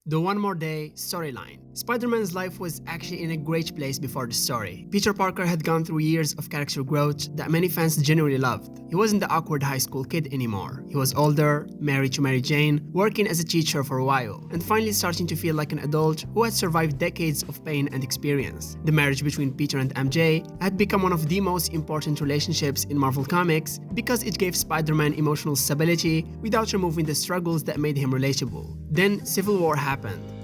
The One More Day storyline. Spider-Man's life was actually in a great place before the story. Peter Parker had gone through years of character growth that many fans genuinely loved. He wasn't the awkward high school kid anymore. He was older, married to Mary Jane, working as a teacher for a while, and finally starting to feel like an adult who had survived decades of pain and experience. The marriage between Peter and MJ had become one of the most important relationships in Marvel Comics because it gave Spider-Man emotional stability without removing the struggles that made him relatable. Then Civil War happened.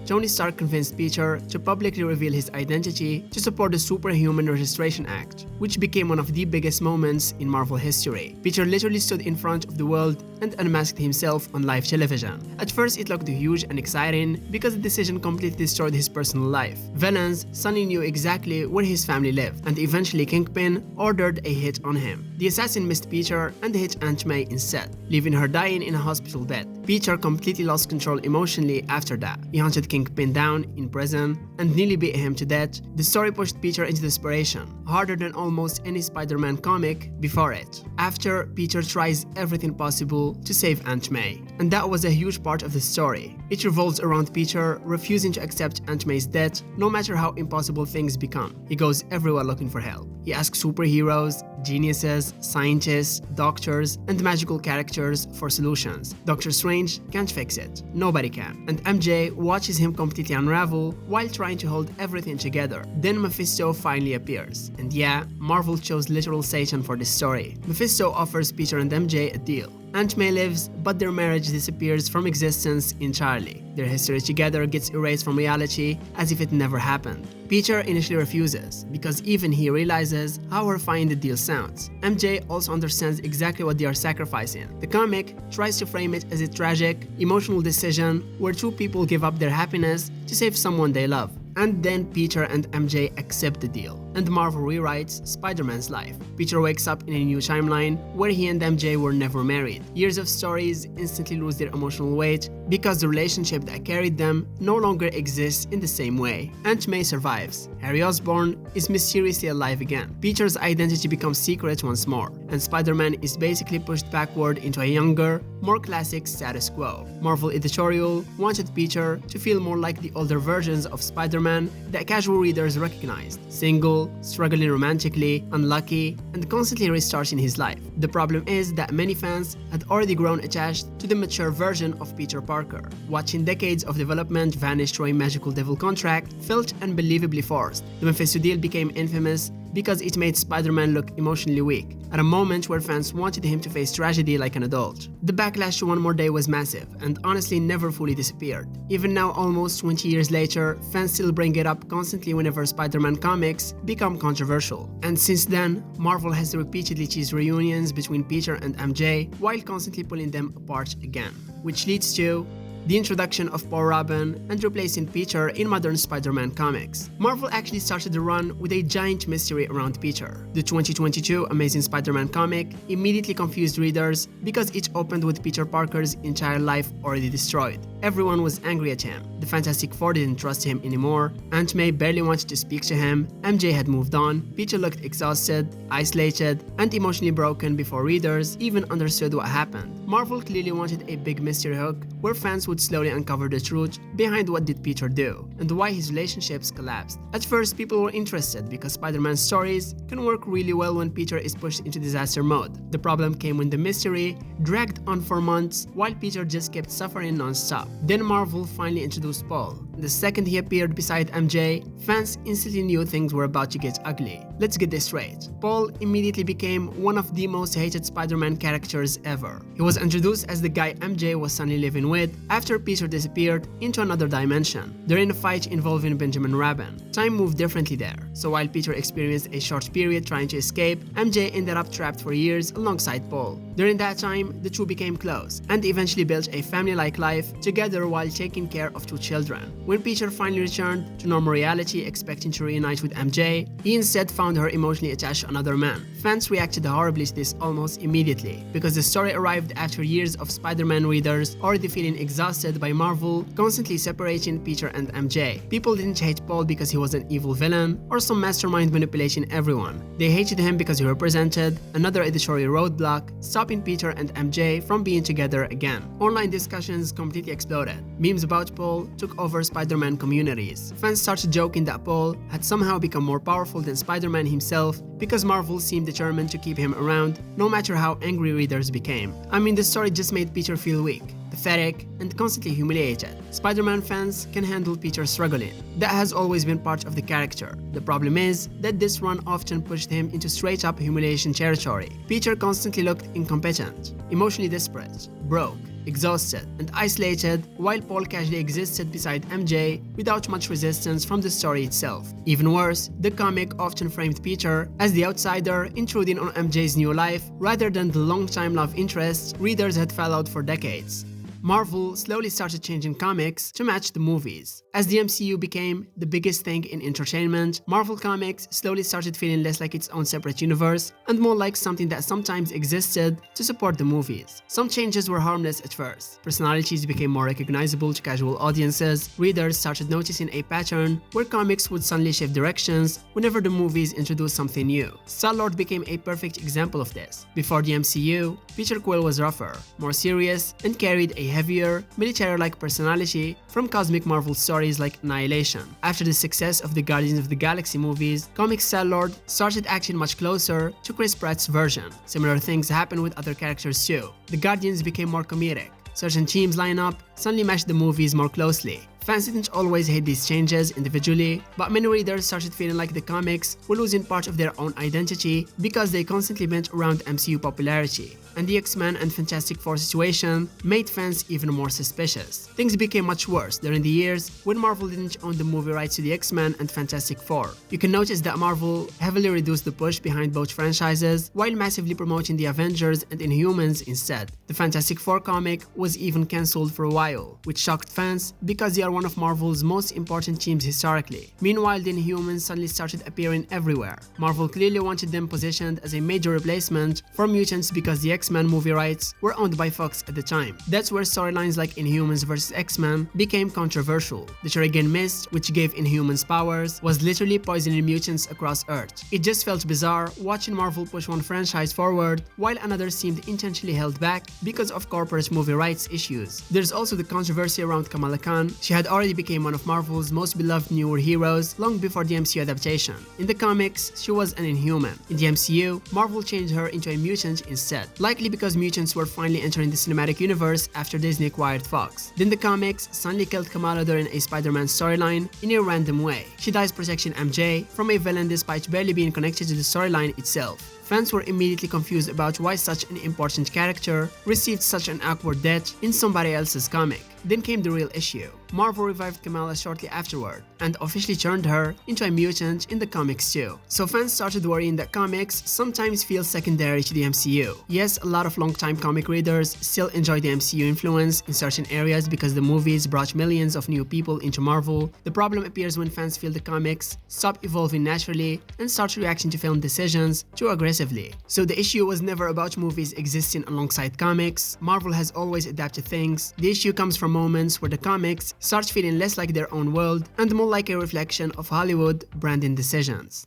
Tony Stark convinced Peter to publicly reveal his identity to support the Superhuman Registration Act, which became one of the biggest moments in Marvel history. Peter literally stood in front of the world and unmasked himself on live television. At first it looked huge and exciting because the decision completely destroyed his personal life. Villains suddenly knew exactly where his family lived, and eventually Kingpin ordered a hit on him. The assassin missed Peter and hit Aunt May instead, leaving her dying in a hospital bed. Peter completely lost control emotionally after that. He hunted Kingpin down in prison and nearly beat him to death. The story pushed Peter into desperation, harder than almost any Spider-Man comic before it. After, Peter tries everything possible to save Aunt May, and that was a huge part of the story. It revolves around Peter refusing to accept Aunt May's death no matter how impossible things become. He goes everywhere looking for help. He asks superheroes, geniuses, scientists, doctors, and magical characters for solutions. Doctor Strange can't fix it. Nobody can. And MJ watches him completely unravel while trying to hold everything together. Then Mephisto finally appears. And yeah, Marvel chose literal Satan for this story. Mephisto offers Peter and MJ a deal. Aunt May lives, but their marriage disappears from existence entirely. Their history together gets erased from reality as if it never happened. Peter initially refuses, because even he realizes how horrifying the deal sounds. MJ also understands exactly what they are sacrificing. The comic tries to frame it as a tragic, emotional decision where two people give up their happiness to save someone they love. And then Peter and MJ accept the deal, and Marvel rewrites Spider-Man's life. Peter wakes up in a new timeline where he and MJ were never married. Years of stories instantly lose their emotional weight because the relationship that carried them no longer exists in the same way. Aunt May survives. Harry Osborn is mysteriously alive again. Peter's identity becomes secret once more, and Spider-Man is basically pushed backward into a younger, more classic status quo. Marvel Editorial wanted Peter to feel more like the older versions of Spider-Man that casual readers recognized. Single, struggling romantically, unlucky, and constantly restarting his life. The problem is that many fans had already grown attached to the mature version of Peter Parker. Watching decades of development vanish through a magical devil contract felt unbelievably forced. The Mephisto deal became infamous because it made Spider-Man look emotionally weak, at a moment where fans wanted him to face tragedy like an adult. The backlash to One More Day was massive, and honestly never fully disappeared. Even now, almost 20 years later, fans still bring it up constantly whenever Spider-Man comics become controversial. And since then, Marvel has repeatedly teased reunions between Peter and MJ while constantly pulling them apart again, which leads to the introduction of Paul Robin and replacing Peter in modern Spider-Man comics. Marvel actually started the run with a giant mystery around Peter. The 2022 Amazing Spider-Man comic immediately confused readers because it opened with Peter Parker's entire life already destroyed. Everyone was angry at him. The Fantastic Four didn't trust him anymore. Aunt May barely wanted to speak to him. MJ had moved on. Peter looked exhausted, isolated, and emotionally broken before readers even understood what happened. Marvel clearly wanted a big mystery hook where fans would slowly uncover the truth behind what did Peter do and why his relationships collapsed. At first, people were interested because Spider-Man's stories can work really well when Peter is pushed into disaster mode. The problem came when the mystery dragged on for months while Peter just kept suffering non-stop. Then Marvel finally introduced Paul. The second he appeared beside MJ, fans instantly knew things were about to get ugly. Let's get this straight. Paul immediately became one of the most hated Spider-Man characters ever. He was introduced as the guy MJ was suddenly living with after Peter disappeared into another dimension during a fight involving Benjamin Rabin. Time moved differently there, so while Peter experienced a short period trying to escape, MJ ended up trapped for years alongside Paul. During that time, the two became close and eventually built a family-like life together while taking care of two children. When Peter finally returned to normal reality expecting to reunite with MJ, he instead found her emotionally attached to another man. Fans reacted horribly to this almost immediately because the story arrived after years of Spider-Man readers already feeling feeling exhausted by Marvel constantly separating Peter and MJ. People didn't hate Paul because he was an evil villain or some mastermind manipulating everyone. They hated him because he represented another editorial roadblock, stopping Peter and MJ from being together again. Online discussions completely exploded. Memes about Paul took over Spider-Man communities. Fans started joking that Paul had somehow become more powerful than Spider-Man himself because Marvel seemed determined to keep him around no matter how angry readers became. I mean, the story just made Peter feel weak, pathetic, and constantly humiliated. Spider-Man fans can handle Peter struggling. That has always been part of the character. The problem is that this run often pushed him into straight-up humiliation territory. Peter constantly looked incompetent, emotionally desperate, broke, exhausted, and isolated, while Paul casually existed beside MJ without much resistance from the story itself. Even worse, the comic often framed Peter as the outsider intruding on MJ's new life rather than the long-time love interest readers had followed for decades. Marvel slowly started changing comics to match the movies. As the MCU became the biggest thing in entertainment, Marvel Comics slowly started feeling less like its own separate universe and more like something that sometimes existed to support the movies. Some changes were harmless at first. Personalities became more recognizable to casual audiences. Readers started noticing a pattern where comics would suddenly shift directions whenever the movies introduced something new. Star-Lord became a perfect example of this. Before the MCU, Peter Quill was rougher, more serious, and carried a heavier, military-like personality from cosmic Marvel stories like Annihilation. After the success of the Guardians of the Galaxy movies, comic Star-Lord started acting much closer to Chris Pratt's version. Similar things happened with other characters too. The Guardians became more comedic. Certain teams lineup suddenly matched the movies more closely. Fans didn't always hate these changes individually, but many readers started feeling like the comics were losing part of their own identity because they constantly bent around MCU popularity. And the X-Men and Fantastic Four situation made fans even more suspicious. Things became much worse during the years when Marvel didn't own the movie rights to the X-Men and Fantastic Four. You can notice that Marvel heavily reduced the push behind both franchises while massively promoting the Avengers and Inhumans instead. The Fantastic Four comic was even cancelled for a while, which shocked fans because they are one of Marvel's most important teams historically. Meanwhile, the Inhumans suddenly started appearing everywhere. Marvel clearly wanted them positioned as a major replacement for mutants because the X-Men movie rights were owned by Fox at the time. That's where storylines like Inhumans vs X-Men became controversial. The Terrigen Mist, which gave Inhumans powers, was literally poisoning mutants across Earth. It just felt bizarre watching Marvel push one franchise forward while another seemed intentionally held back because of corporate movie rights issues. There's also the controversy around Kamala Khan. She had already become one of Marvel's most beloved newer heroes long before the MCU adaptation. In the comics, she was an Inhuman. In the MCU, Marvel changed her into a mutant instead, likely because mutants were finally entering the cinematic universe after Disney acquired Fox. Then the comics suddenly killed Kamala during a Spider-Man storyline in a random way. She dies protecting MJ from a villain despite barely being connected to the storyline itself. Fans were immediately confused about why such an important character received such an awkward death in somebody else's comic. Then came the real issue. Marvel revived Kamala shortly afterward and officially turned her into a mutant in the comics too. So fans started worrying that comics sometimes feel secondary to the MCU. Yes, a lot of long-time comic readers still enjoy the MCU influence in certain areas because the movies brought millions of new people into Marvel. The problem appears when fans feel the comics stop evolving naturally and start reacting to film decisions too aggressively. So the issue was never about movies existing alongside comics. Marvel has always adapted things. The issue comes from moments where the comics start feeling less like their own world and more like a reflection of Hollywood branding decisions.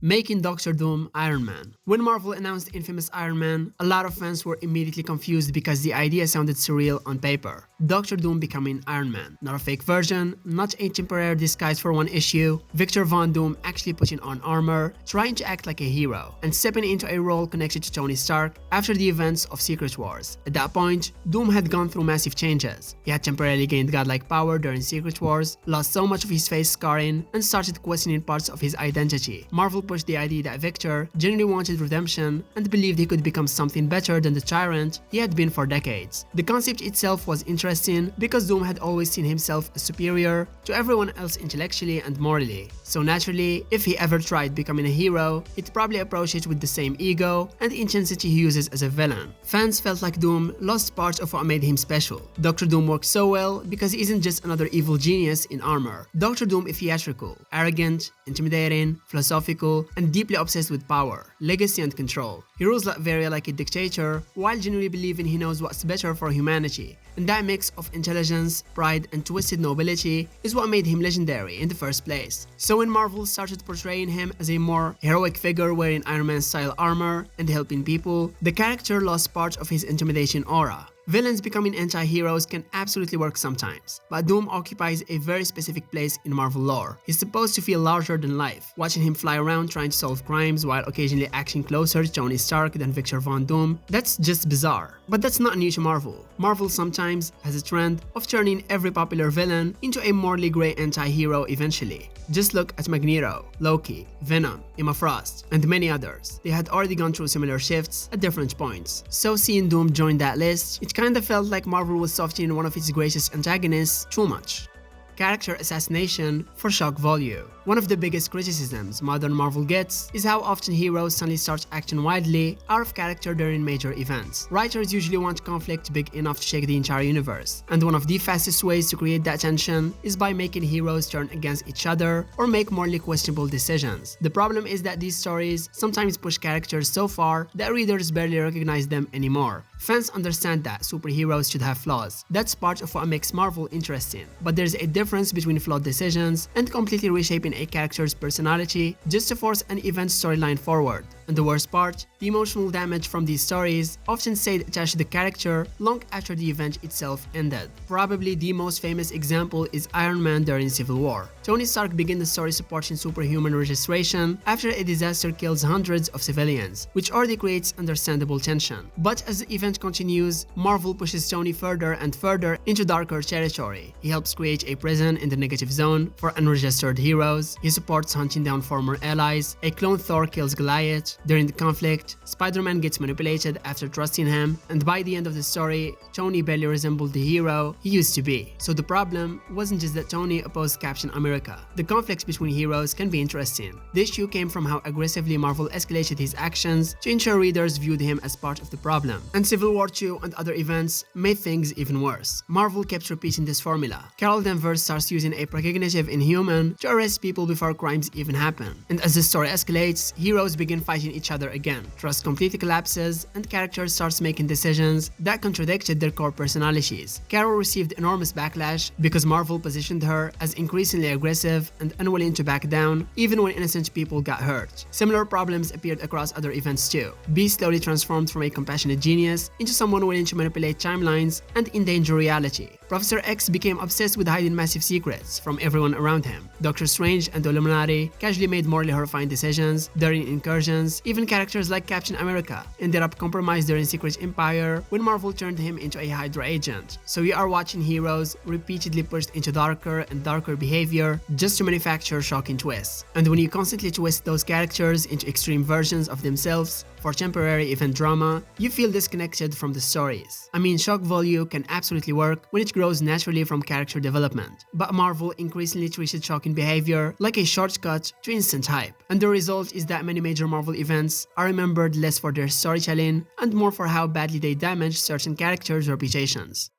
Making Doctor Doom Iron Man. When Marvel announced infamous Iron Man, a lot of fans were immediately confused because the idea sounded surreal on paper. Doctor Doom becoming Iron Man. Not a fake version, not a temporary disguise for one issue. Victor Von Doom actually putting on armor, trying to act like a hero, and stepping into a role connected to Tony Stark after the events of Secret Wars. At that point, Doom had gone through massive changes. He had temporarily gained godlike power during Secret Wars, lost so much of his face scarring, and started questioning parts of his identity. Marvel pushed the idea that Victor genuinely wanted redemption and believed he could become something better than the tyrant he had been for decades. The concept itself was interesting because Doom had always seen himself as superior to everyone else intellectually and morally. So naturally, if he ever tried becoming a hero, he'd probably approach it with the same ego and intensity he uses as a villain. Fans felt like Doom lost part of what made him special. Doctor Doom works so well because he isn't just another evil genius in armor. Doctor Doom is theatrical, arrogant, intimidating, philosophical, evil and deeply obsessed with power, legacy, and control. He rules Latveria like a dictator while genuinely believing he knows what's better for humanity. And that mix of intelligence, pride, and twisted nobility is what made him legendary in the first place. So when Marvel started portraying him as a more heroic figure wearing Iron Man-style armor and helping people, the character lost part of his intimidation aura. Villains becoming anti-heroes can absolutely work sometimes, but Doom occupies a very specific place in Marvel lore. He's supposed to feel larger than life, watching him fly around trying to solve crimes while occasionally acting closer to Tony Stark than Victor Von Doom. That's just bizarre. But that's not new to Marvel. Marvel sometimes has a trend of turning every popular villain into a morally grey anti-hero eventually. Just look at Magneto, Loki, Venom, Emma Frost, and many others. They had already gone through similar shifts at different points. So seeing Doom join that list, it kinda felt like Marvel was softening one of its greatest antagonists too much. Character assassination for shock value. One of the biggest criticisms modern Marvel gets is how often heroes suddenly start acting wildly out of character during major events. Writers usually want conflict big enough to shake the entire universe, and one of the fastest ways to create that tension is by making heroes turn against each other or make morally questionable decisions. The problem is that these stories sometimes push characters so far that readers barely recognize them anymore. Fans understand that superheroes should have flaws. That's part of what makes Marvel interesting. But there's a difference between flawed decisions and completely reshaping a character's personality just to force an event storyline forward. And the worst part, the emotional damage from these stories often stayed attached to the character long after the event itself ended. Probably the most famous example is Iron Man during Civil War. Tony Stark began the story supporting superhuman registration after a disaster kills hundreds of civilians, which already creates understandable tension. But as the event continues, Marvel pushes Tony further and further into darker territory. He helps create a prison in the negative zone for unregistered heroes. He supports hunting down former allies. A clone Thor kills Goliath. During the conflict, Spider-Man gets manipulated after trusting him, and by the end of the story, Tony barely resembled the hero he used to be. So the problem wasn't just that Tony opposed Captain America. The conflicts between heroes can be interesting. The issue came from how aggressively Marvel escalated his actions to ensure readers viewed him as part of the problem. And Civil War II and other events made things even worse. Marvel kept repeating this formula. Carol Danvers starts using a precognitive inhuman to arrest people before crimes even happen. And as the story escalates, heroes begin fighting each other again. Trust completely collapses, and characters starts making decisions that contradicted their core personalities. Carol received enormous backlash because Marvel positioned her as increasingly aggressive and unwilling to back down, even when innocent people got hurt. Similar problems appeared across other events too. Beast slowly transformed from a compassionate genius into someone willing to manipulate timelines and endanger reality. Professor X became obsessed with hiding massive secrets from everyone around him. Doctor Strange and the Illuminati casually made morally horrifying decisions during incursions. Even characters like Captain America ended up compromised during Secret Empire when Marvel turned him into a Hydra agent. So we are watching heroes repeatedly pushed into darker and darker behavior just to manufacture shocking twists. And when you constantly twist those characters into extreme versions of themselves for temporary event drama, you feel disconnected from the stories. I mean, shock value can absolutely work when it grows naturally from character development, but Marvel increasingly treated shocking behavior like a shortcut to instant hype. And the result is that many major Marvel events are remembered less for their storytelling and more for how badly they damage certain characters' reputations.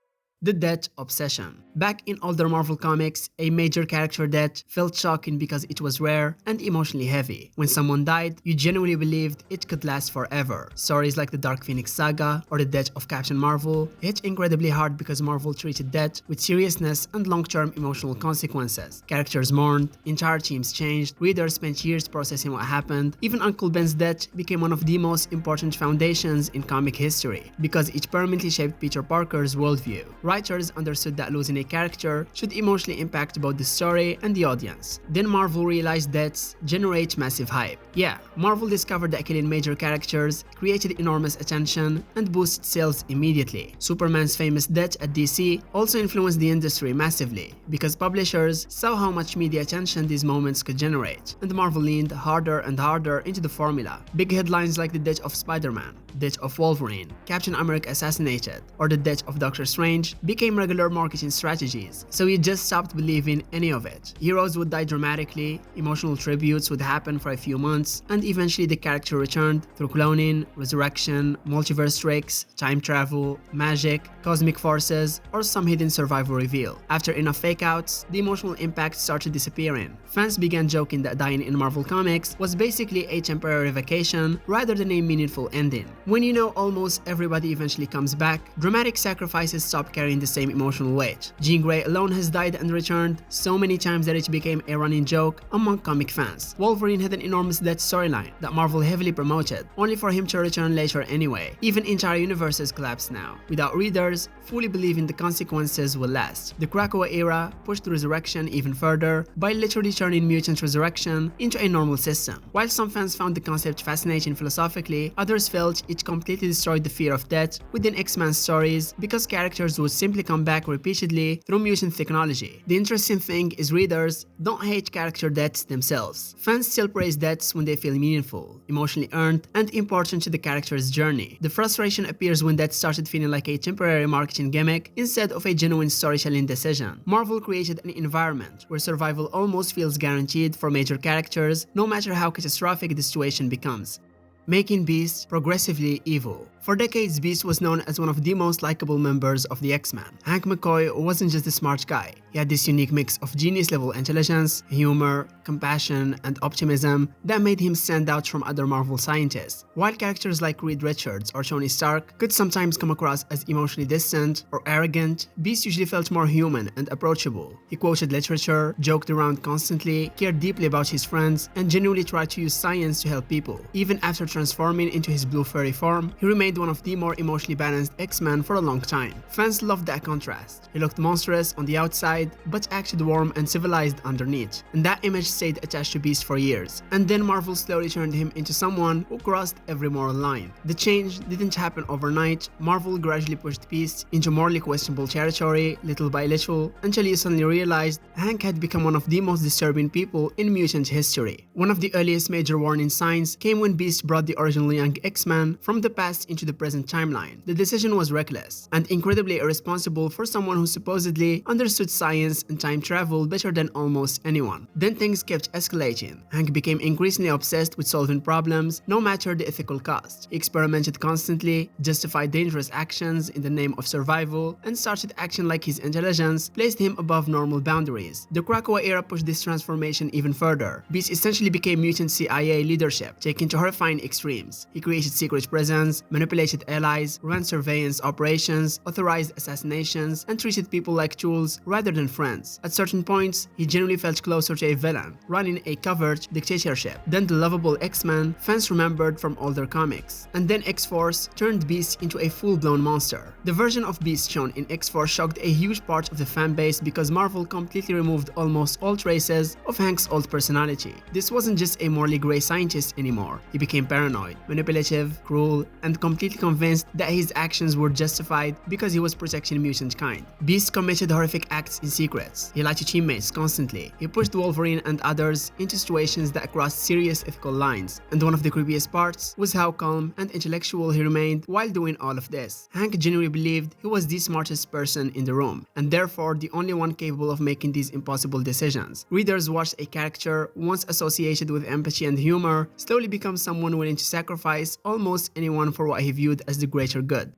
The death obsession. Back in older Marvel comics, a major character death felt shocking because it was rare and emotionally heavy. When someone died, you genuinely believed it could last forever. Stories like the Dark Phoenix saga or the death of Captain Marvel hit incredibly hard because Marvel treated death with seriousness and long-term emotional consequences. Characters mourned, entire teams changed, readers spent years processing what happened. Even Uncle Ben's death became one of the most important foundations in comic history because it permanently shaped Peter Parker's worldview. Writers understood that losing a character should emotionally impact both the story and the audience. Then Marvel realized deaths generate massive hype. Yeah, Marvel discovered that killing major characters created enormous attention and boosted sales immediately. Superman's famous death at DC also influenced the industry massively because publishers saw how much media attention these moments could generate, and Marvel leaned harder and harder into the formula. Big headlines like the death of Spider-Man, death of Wolverine, Captain America assassinated, or the death of Doctor Strange revenge became regular marketing strategies, so you just stopped believing any of it. Heroes would die dramatically, emotional tributes would happen for a few months, and eventually the character returned through cloning, resurrection, multiverse tricks, time travel, magic, cosmic forces, or some hidden survival reveal. After enough fake-outs, the emotional impact started disappearing. Fans began joking that dying in Marvel Comics was basically a temporary vacation rather than a meaningful ending. When you know almost everybody eventually comes back, dramatic sacrifices stop carrying the same emotional weight. Jean Grey alone has died and returned so many times that it became a running joke among comic fans. Wolverine had an enormous death storyline that Marvel heavily promoted, only for him to return later anyway. Even entire universes collapse now, without readers fully believing the consequences will last. The Krakoa era pushed resurrection even further by literally turning mutant resurrection into a normal system. While some fans found the concept fascinating philosophically, others felt it completely destroyed the fear of death within X-Men stories because characters would simply come back repeatedly through mutant technology. The interesting thing is readers don't hate character deaths themselves. Fans still praise deaths when they feel meaningful, emotionally earned, and important to the character's journey. The frustration appears when death started feeling like a temporary marketing gimmick instead of a genuine storytelling decision. Marvel created an environment where survival almost feels guaranteed for major characters, no matter how catastrophic the situation becomes, making Beast progressively evil. For decades, Beast was known as one of the most likable members of the X-Men. Hank McCoy wasn't just a smart guy. He had this unique mix of genius-level intelligence, humor, compassion, and optimism that made him stand out from other Marvel scientists. While characters like Reed Richards or Tony Stark could sometimes come across as emotionally distant or arrogant, Beast usually felt more human and approachable. He quoted literature, joked around constantly, cared deeply about his friends, and genuinely tried to use science to help people. Even after transforming into his blue furry form, he remained one of the more emotionally balanced X-Men for a long time. Fans loved that contrast. He looked monstrous on the outside, but acted warm and civilized underneath, and that image stayed attached to Beast for years. And then Marvel slowly turned him into someone who crossed every moral line. The change didn't happen overnight. Marvel gradually pushed Beast into morally questionable territory, little by little, until you suddenly realized Hank had become one of the most disturbing people in mutant history. One of the earliest major warning signs came when Beast brought the original young X-Men from the past into the present timeline. The decision was reckless and incredibly irresponsible for someone who supposedly understood science and time travel better than almost anyone. Then things kept escalating. Hank became increasingly obsessed with solving problems, no matter the ethical cost. He experimented constantly, justified dangerous actions in the name of survival, and started acting like his intelligence placed him above normal boundaries. The Krakoa era pushed this transformation even further. Beast essentially became mutant CIA leadership, taken to horrifying extremes. He created secret prisons, manipulated allies, ran surveillance operations, authorized assassinations, and treated people like tools rather than friends. At certain points, he genuinely felt closer to a villain, running a covert dictatorship, than the lovable X-Men fans remembered from older comics. And then X-Force turned Beast into a full-blown monster. The version of Beast shown in X-Force shocked a huge part of the fanbase because Marvel completely removed almost all traces of Hank's old personality. This wasn't just a morally grey scientist anymore. He became paranoid, manipulative, cruel, and completely convinced that his actions were justified because he was protecting mutant kind. Beast committed horrific acts in secret. He lied to teammates constantly. He pushed Wolverine and others into situations that crossed serious ethical lines. And one of the creepiest parts was how calm and intellectual he remained while doing all of this. Hank genuinely believed he was the smartest person in the room, and therefore the only one capable of making these impossible decisions. Readers watched a character once associated with empathy and humor slowly become someone willing to sacrifice almost anyone for what he viewed as the greater good,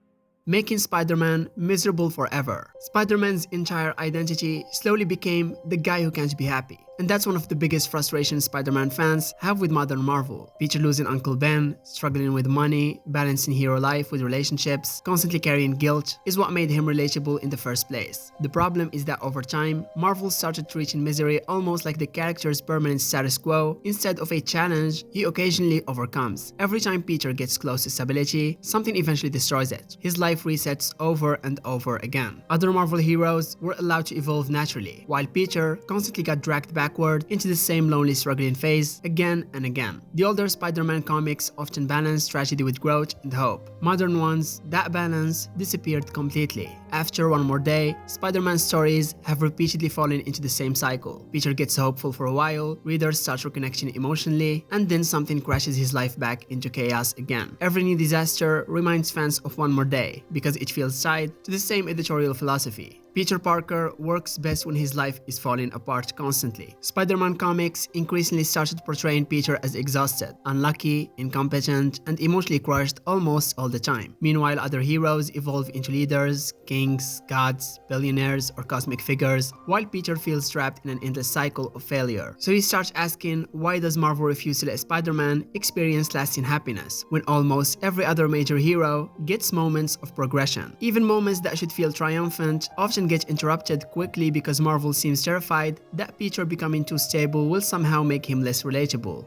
making Spider-Man miserable forever. Spider-Man's entire identity slowly became the guy who can't be happy. And that's one of the biggest frustrations Spider-Man fans have with modern Marvel. Peter losing Uncle Ben, struggling with money, balancing hero life with relationships, constantly carrying guilt is what made him relatable in the first place. The problem is that over time, Marvel started treating misery almost like the character's permanent status quo instead of a challenge he occasionally overcomes. Every time Peter gets close to stability, something eventually destroys it. His life resets over and over again. Other Marvel heroes were allowed to evolve naturally, while Peter constantly got dragged backward into the same lonely struggling phase again and again. The older Spider-Man comics often balanced tragedy with growth and hope. Modern ones, that balance disappeared completely. After One More Day, Spider-Man stories have repeatedly fallen into the same cycle. Peter gets hopeful for a while, readers start reconnecting emotionally, and then something crashes his life back into chaos again. Every new disaster reminds fans of One More Day, because it feels tied to the same editorial philosophy. Peter Parker works best when his life is falling apart constantly. Spider-Man comics increasingly started portraying Peter as exhausted, unlucky, incompetent, and emotionally crushed almost all the time. Meanwhile, other heroes evolve into leaders, kings, gods, billionaires, or cosmic figures, while Peter feels trapped in an endless cycle of failure. So he starts asking, why does Marvel refuse to let Spider-Man experience lasting happiness when almost every other major hero gets moments of progression? Even moments that should feel triumphant often get interrupted quickly because Marvel seems terrified that Peter becoming too stable will somehow make him less relatable.